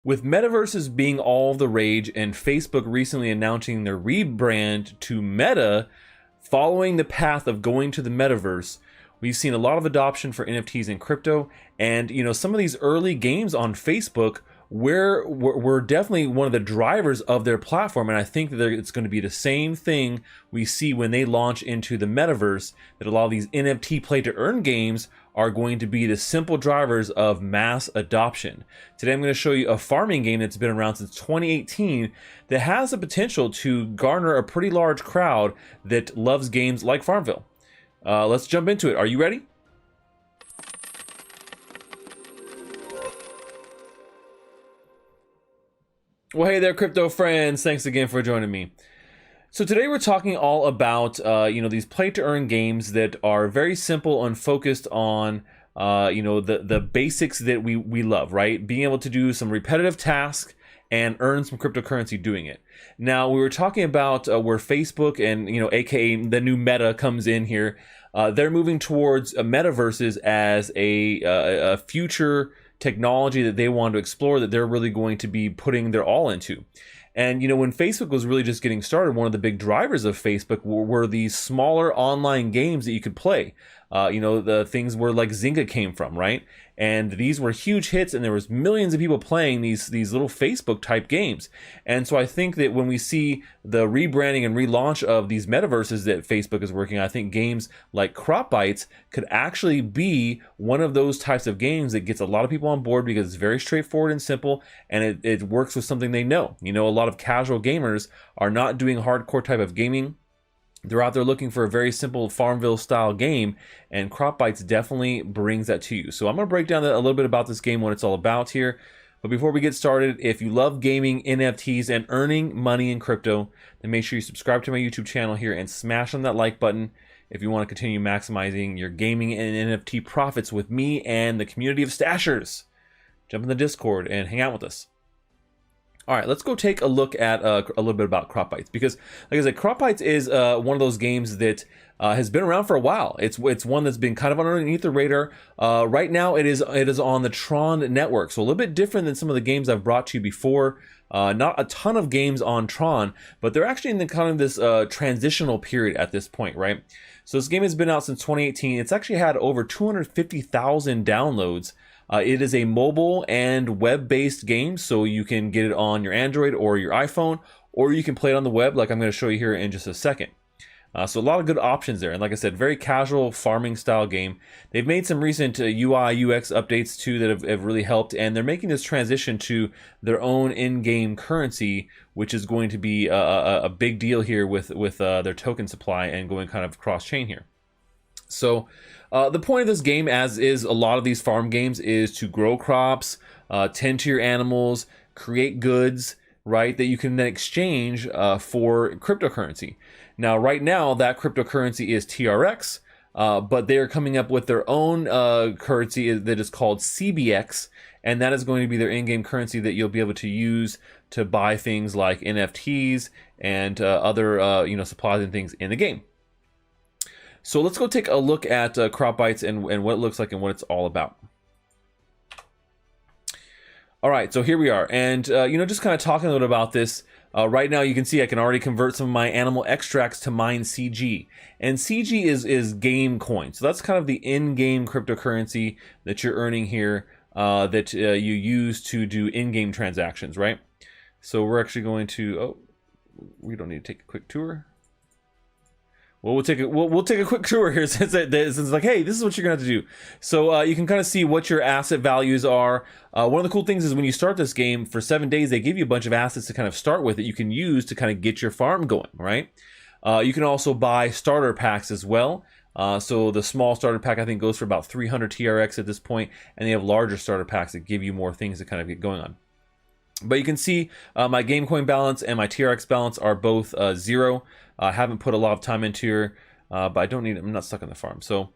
With metaverses being all the rage and Facebook recently announcing their rebrand to Meta, following the path of going to the metaverse, we've seen a lot of adoption for NFTs and crypto. And some of these early games on Facebook we're definitely one of the drivers of their platform, and I think that it's going to be the same thing we see when they launch into the metaverse, that a lot of these NFT play to earn games are going to be the simple drivers of mass adoption. Today I'm going to show you a farming game that's been around since 2018 that has the potential to garner a pretty large crowd that loves games like Farmville. Let's jump into it. Are you ready? Well, hey there, crypto friends. Thanks again for joining me. So today we're talking all about, these play-to-earn games that are very simple and focused on, the basics that we love, right? Being able to do some repetitive tasks and earn some cryptocurrency doing it. Now, we were talking about where Facebook and, aka the new Meta comes in here. They're moving towards metaverses as a future technology that they want to explore, that they're really going to be putting their all into. And when Facebook was really just getting started, one of the big drivers of Facebook were these smaller online games that you could play. The things where like Zynga came from, right? And these were huge hits, and there was millions of people playing these little Facebook type games. And so I think that when we see the rebranding and relaunch of these metaverses that Facebook is working on, I think games like CropBytes could actually be one of those types of games that gets a lot of people on board because it's very straightforward and simple, and it works with something they know. A lot of casual gamers are not doing hardcore type of gaming. They're out there looking for a very simple Farmville style game, and CropBytes definitely brings that to you. So I'm going to break down a little bit about this game, what it's all about here. But before we get started, if you love gaming, NFTs, and earning money in crypto, then make sure you subscribe to my YouTube channel here and smash on that like button if you want to continue maximizing your gaming and NFT profits with me and the community of stashers. Jump in the Discord and hang out with us. All right, let's go take a look at a little bit about CropBytes, because, like I said, CropBytes is one of those games that has been around for a while. It's one that's been kind of underneath the radar. Right now, it is on the Tron network, so a little bit different than some of the games I've brought to you before. Not a ton of games on Tron, but they're actually in the kind of this transitional period at this point, right? So this game has been out since 2018. It's actually had over 250,000 downloads. It is a mobile and web-based game, so you can get it on your Android or your iPhone, or you can play it on the web like I'm going to show you here in just a second. So a lot of good options there, and like I said, very casual farming style game. They've made some recent UI UX updates too that have really helped, and they're making this transition to their own in-game currency, which is going to be a big deal here with their token supply and going kind of cross-chain here. So the point of this game, as is a lot of these farm games, is to grow crops, tend to your animals, create goods, right, that you can then exchange for cryptocurrency. Now, right now, that cryptocurrency is TRX, but they are coming up with their own currency that is called CBX, and that is going to be their in-game currency that you'll be able to use to buy things like NFTs and other supplies and things in the game. So let's go take a look at CropBytes and what it looks like and what it's all about. All right, so here we are, and just kind of talking a little about this. Right now, you can see I can already convert some of my animal extracts to mine CG, and CG is game coin. So that's kind of the in-game cryptocurrency that you're earning here that you use to do in-game transactions, right? So we're actually going to. We don't need to take a quick tour. Well, we'll take a quick tour here since it's like, hey, this is what you're gonna have to do. So you can kind of see what your asset values are. One of the cool things is when you start this game for 7 days, they give you a bunch of assets to kind of start with that you can use to kind of get your farm going, right? You can also buy starter packs as well. So the small starter pack I think goes for about 300 TRX at this point, and they have larger starter packs that give you more things to kind of get going on. But you can see my game coin balance and my TRX balance are both 0. I haven't put a lot of time into here, but I'm not stuck on the farm. So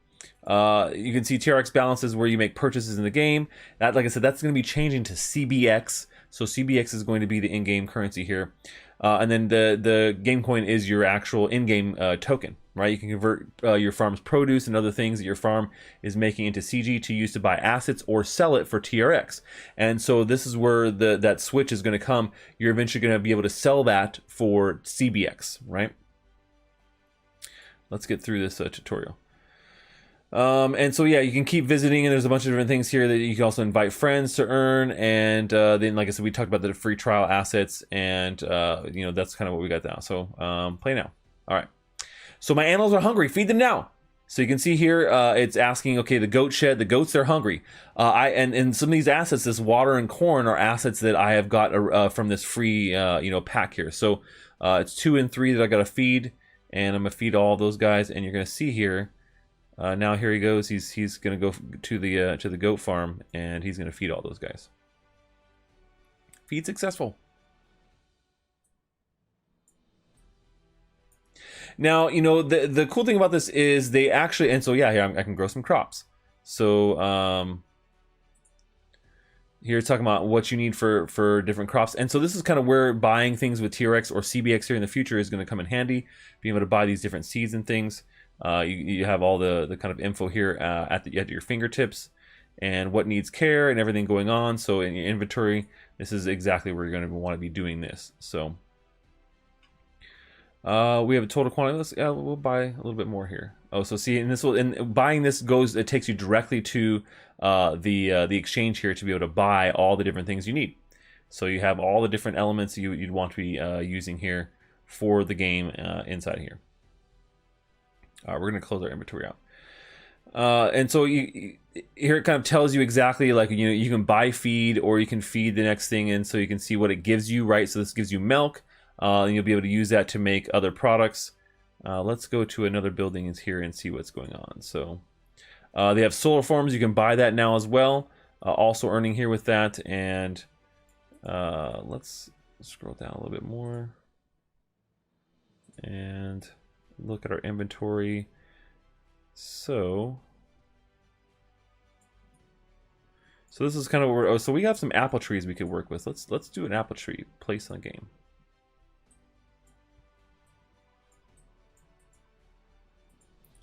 you can see TRX balances where you make purchases in the game. That, like I said, that's going to be changing to CBX. So CBX is going to be the in-game currency here. and then the game coin is your actual in-game token, right? You can convert your farm's produce and other things that your farm is making into CG to use to buy assets or sell it for TRX. And so this is where that switch is going to come. You're eventually going to be able to sell that for CBX, right? Let's get through this tutorial. And so yeah, you can keep visiting, and there's a bunch of different things here that you can also invite friends to earn. And then, like I said, we talked about the free trial assets, and you know, that's kind of what we got now. So play now. All right. So my animals are hungry. Feed them now. So you can see here, it's asking, okay, the goat shed, the goats, they're hungry. And some of these assets, this water and corn, are assets that I have got from this free, you know, pack here. So it's 2 and 3 that I got to feed, and I'm gonna feed all those guys. And you're gonna see here. Now here he goes. He's gonna go to the goat farm, and he's gonna feed all those guys. Feed successful. Now, you know, the cool thing about this is they actually, and so yeah, here I can grow some crops. So here it's talking about what you need for different crops. And so this is kind of where buying things with TRX or CBX here in the future is going to come in handy. Being able to buy these different seeds and things. You have all the kind of info here at your fingertips, and what needs care and everything going on. So in your inventory, this is exactly where you're going to want to be doing this. So we have a total quantity. We'll buy a little bit more here. Oh, so see, and buying this it takes you directly to the exchange here to be able to buy all the different things you need. So you have all the different elements you'd want to be using here for the game inside here. We're going to close our inventory out. And so here it kind of tells you exactly, like, you know, you can buy feed or you can feed the next thing, and so you can see what it gives you, right? So this gives you milk, and you'll be able to use that to make other products. Let's go to another building here and see what's going on. So they have solar farms. You can buy that now as well. Also earning here with that. And let's scroll down a little bit more and look at our inventory. So this is kind of where so we have some apple trees we could work with. Let's do an apple tree place on the game.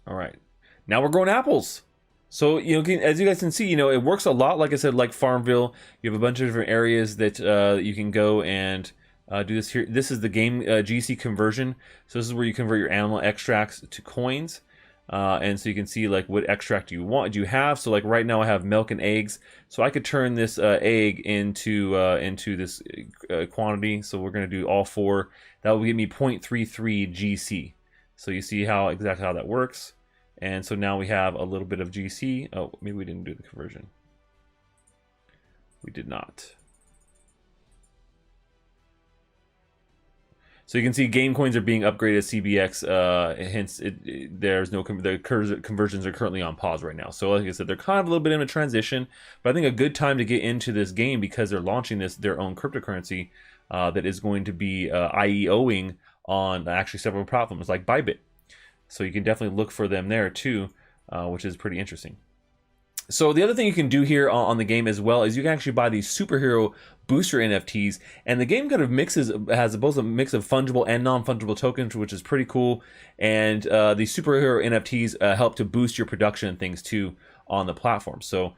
All right, now we're growing apples. So, you know, as you guys can see, you know, it works a lot, like I said, like Farmville. You have a bunch of different areas that you can go and do this here. This is the game GC conversion. So this is where you convert your animal extracts to coins. And so you can see, like, what extract do you have. So like right now I have milk and eggs. So I could turn this egg into this quantity. So we're going to do all 4. That will give me 0.33 GC. So you see exactly how that works. And so now we have a little bit of GC. Oh, maybe we didn't do the conversion. We did not. So you can see game coins are being upgraded to CBX. Hence, there's no the conversions are currently on pause right now. So like I said, they're kind of a little bit in a transition. But I think a good time to get into this game, because they're launching their own cryptocurrency that is going to be IEOing on actually several platforms like Bybit. So you can definitely look for them there too, which is pretty interesting. So the other thing you can do here on the game as well is you can actually buy these superhero booster NFTs, and the game kind of has both a mix of fungible and non-fungible tokens, which is pretty cool. And these superhero NFTs help to boost your production and things too on the platform. So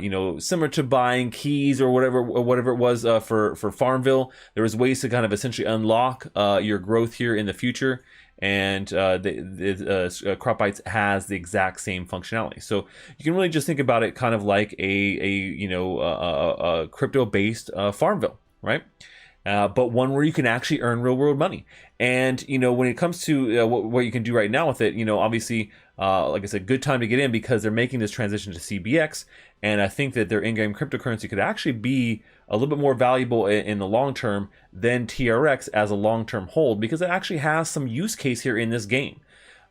you know, similar to buying keys or whatever it was for Farmville, there was ways to kind of essentially unlock your growth here in the future. And CropBytes has the exact same functionality. So you can really just think about it kind of like a crypto-based Farmville, right? But one where you can actually earn real-world money. And, you know, when it comes to what you can do right now with it, you know, obviously, like I said, good time to get in because they're making this transition to CBX. And I think that their in-game cryptocurrency could actually be a little bit more valuable in the long term than TRX as a long-term hold, because it actually has some use case here in this game.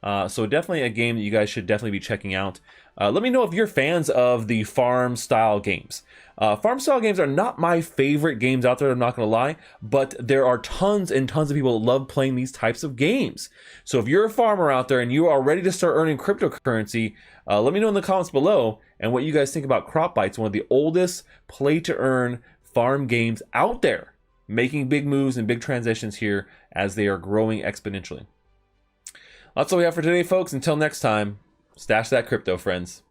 So definitely a game that you guys should definitely be checking out. Let me know if you're fans of the farm-style games. Farm-style games are not my favorite games out there, I'm not going to lie, but there are tons and tons of people that love playing these types of games. So if you're a farmer out there and you are ready to start earning cryptocurrency, let me know in the comments below and what you guys think about CropBytes, one of the oldest play-to-earn farm games out there. making big moves and big transitions here as they are growing exponentially. That's all we have for today, folks. Until next time, stash that crypto, friends.